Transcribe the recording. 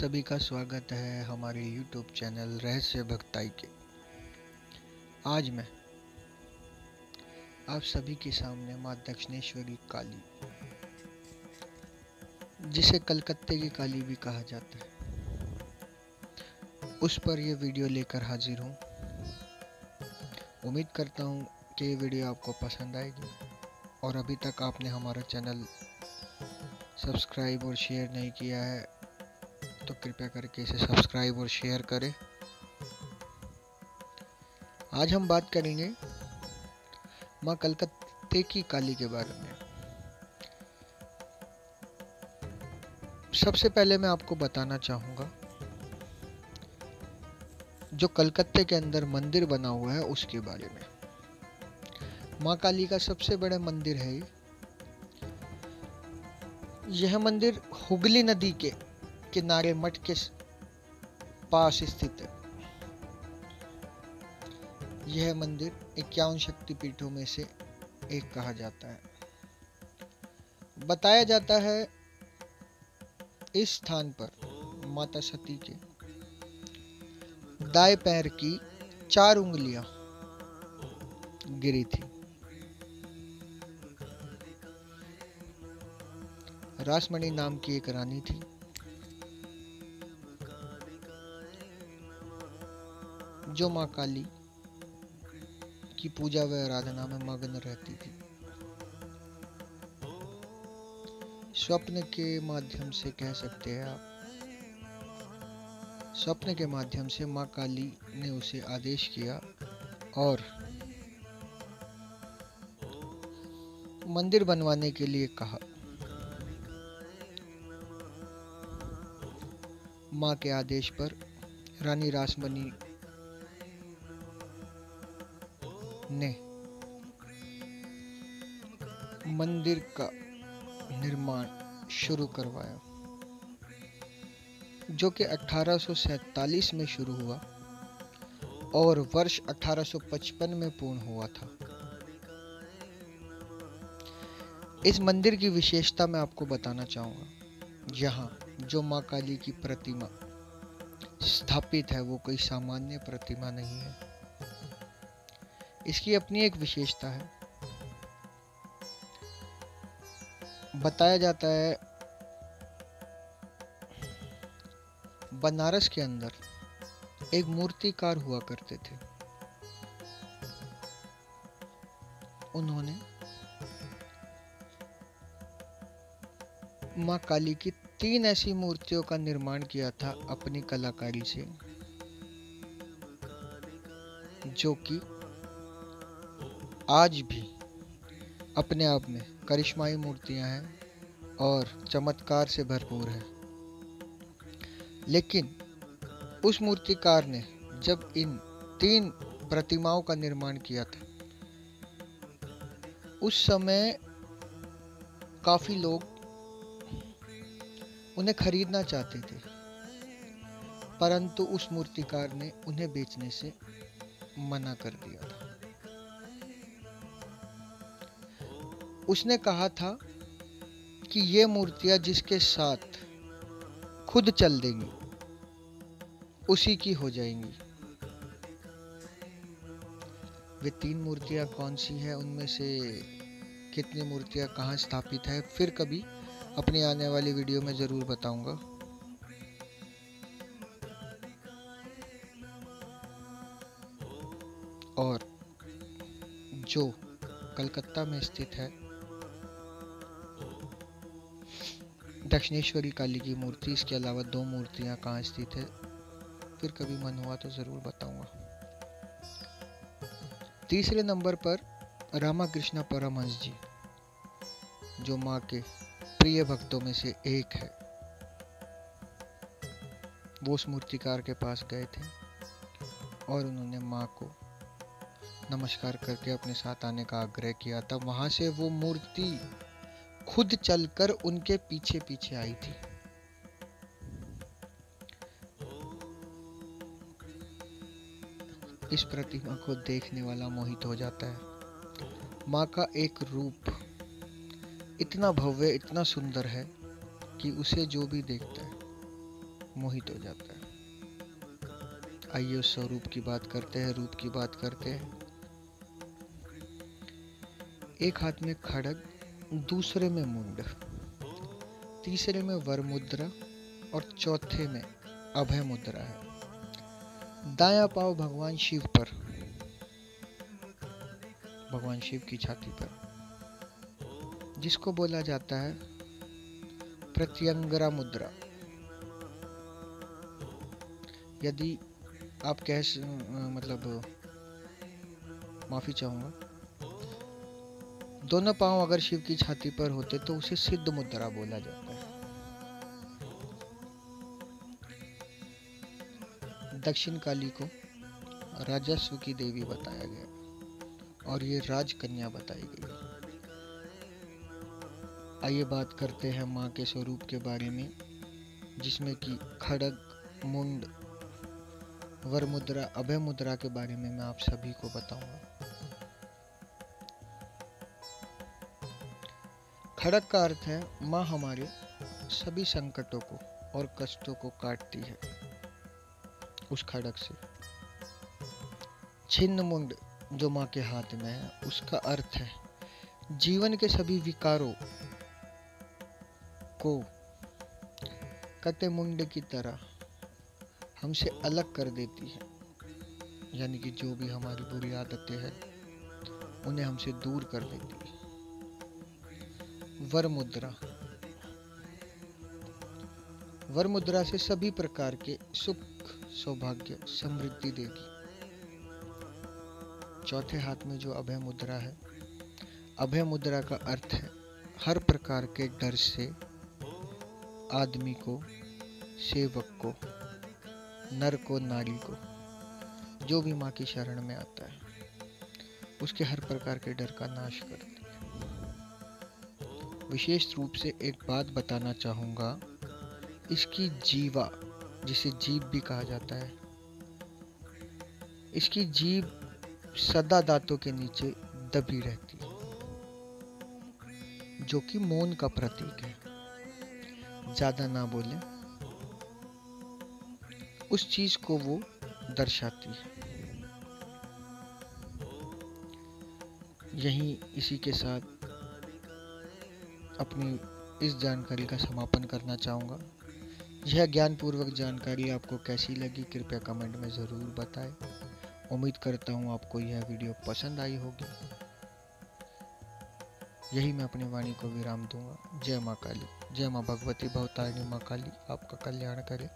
सभी का स्वागत है हमारे YouTube चैनल रहस्य भक्ताई के। आज मैं आप सभी के सामने माँ दक्षिणेश्वरी काली, जिसे कलकत्ते की काली भी कहा जाता है, उस पर यह वीडियो लेकर हाजिर हूँ। उम्मीद करता हूँ कि ये वीडियो आपको पसंद आएगी और अभी तक आपने हमारा चैनल सब्सक्राइब और शेयर नहीं किया है तो कृपया करके इसे सब्सक्राइब और शेयर करें। आज हम बात करेंगे माँ कलकत्ते की काली के बारे में। सबसे पहले मैं आपको बताना चाहूँगा, जो कलकत्ते के अंदर मंदिर बना हुआ है उसके बारे में। माँ काली का सबसे बड़ा मंदिर है यह मंदिर हुगली नदी के किनारे मठ के पास स्थित है। यह मंदिर 51 शक्तिपीठों में से एक कहा जाता है। बताया जाता है इस स्थान पर माता सती के दाएं पैर की 4 उंगलियां गिरी थी। रासमणि नाम की एक रानी थी जो माँ काली की पूजा व आराधना में मग्न रहती थी। स्वप्न के माध्यम से कह सकते हैं आप, स्वप्न के माध्यम से माँ काली ने उसे आदेश किया और मंदिर बनवाने के लिए कहा। माँ के आदेश पर रानी रासमणि ने मंदिर का निर्माण शुरू करवाया, जो कि 1847 में शुरू हुआ और वर्ष 1855 में पूर्ण हुआ था। इस मंदिर की विशेषता मैं आपको बताना चाहूँगा। यहाँ जो माँ काली की प्रतिमा स्थापित है वो कोई सामान्य प्रतिमा नहीं है। इसकी अपनी एक विशेषता है। बताया जाता है बनारस के अंदर एक मूर्तिकार हुआ करते थे। उन्होंने माँ काली की 3 ऐसी मूर्तियों का निर्माण किया था अपनी कलाकारी से, जो कि आज भी अपने आप में करिश्माई मूर्तियां हैं और चमत्कार से भरपूर है। लेकिन उस मूर्तिकार ने जब इन 3 प्रतिमाओं का निर्माण किया था, उस समय काफी लोग उन्हें खरीदना चाहते थे, परंतु उस मूर्तिकार ने उन्हें बेचने से मना कर दिया था। उसने कहा था कि ये मूर्तियां जिसके साथ खुद चल देंगी उसी की हो जाएंगी। वे 3 मूर्तियां कौन सी है, उनमें से कितनी मूर्तियां कहाँ स्थापित है, फिर कभी अपनी आने वाली वीडियो में जरूर बताऊंगा। और जो कलकत्ता में स्थित है दक्षिणेश्वरी काली की मूर्ति, इसके अलावा 2 मूर्तियां कहाँ स्थित है, फिर कभी मन हुआ तो जरूर बताऊंगा। तीसरे नंबर पर रामाकृष्ण परमहंस जी, जो माँ के प्रिय भक्तों में से एक है। वो उस मूर्तिकार के पास गए थे और उन्होंने माँ को नमस्कार करके अपने साथ आने का आग्रह किया था। वहां से वो मूर्ति खुद चलकर उनके पीछे पीछे आई थी। इस प्रतिमा को देखने वाला मोहित हो जाता है। माँ का एक रूप इतना भव्य, इतना सुंदर है कि उसे जो भी देखता है मोहित हो जाता है। आइए उस स्वरूप की बात करते हैं, रूप की बात करते हैं। एक हाथ में खड्ग, दूसरे में मुंड, तीसरे में वर मुद्रा और चौथे में अभय मुद्रा है। दायां पांव भगवान शिव पर, भगवान शिव की छाती पर, जिसको बोला जाता है प्रत्यंगरा मुद्रा। यदि आप मतलब माफी चाहूंगा, दोनों पांव अगर शिव की छाती पर होते तो उसे सिद्ध मुद्रा बोला जाता है। दक्षिण काली को राजस्व की देवी बताया गया और ये राजकन्या बताई गई। आइए बात करते हैं माँ के स्वरूप के बारे में, जिसमें कि खड्ग, मुंड, वर मुद्रा, अभय मुद्रा के बारे में मैं आप सभी को बताऊंगा। खड्ग का अर्थ है माँ हमारे सभी संकटों को और कष्टों को काटती है उस खड्ग से। छिन्न मुंड जो माँ के हाथ में है, उसका अर्थ है जीवन के सभी विकारों को कटे मुंड की तरह हमसे अलग कर देती है, यानी कि जो भी हमारी बुरी आदतें हैं उन्हें हमसे दूर कर देती है। वर मुद्रा, वर मुद्रा से सभी प्रकार के सुख, सौभाग्य, समृद्धि देगी। चौथे हाथ में जो अभय मुद्रा है, अभय मुद्रा का अर्थ है हर प्रकार के डर से आदमी को, सेवक को, नर को, नारी को, जो भी माँ की शरण में आता है उसके हर प्रकार के डर का नाश करती है। विशेष रूप से एक बात बताना चाहूँगा, इसकी जीवा, जिसे जीभ भी कहा जाता है, इसकी जीभ सदा दांतों के नीचे दबी रहती है, जो कि मौन का प्रतीक है। ज्यादा ना बोले, उस चीज को वो दर्शाती है। यहीं इसी के साथ अपनी इस जानकारी का समापन करना चाहूँगा। यह ज्ञानपूर्वक जानकारी आपको कैसी लगी कृपया कमेंट में ज़रूर बताएं। उम्मीद करता हूँ आपको यह वीडियो पसंद आई होगी। यही मैं अपनी वाणी को विराम दूंगा। जय माँ काली, जय माँ भगवती भवतारिणी माँ काली आपका कल्याण करे।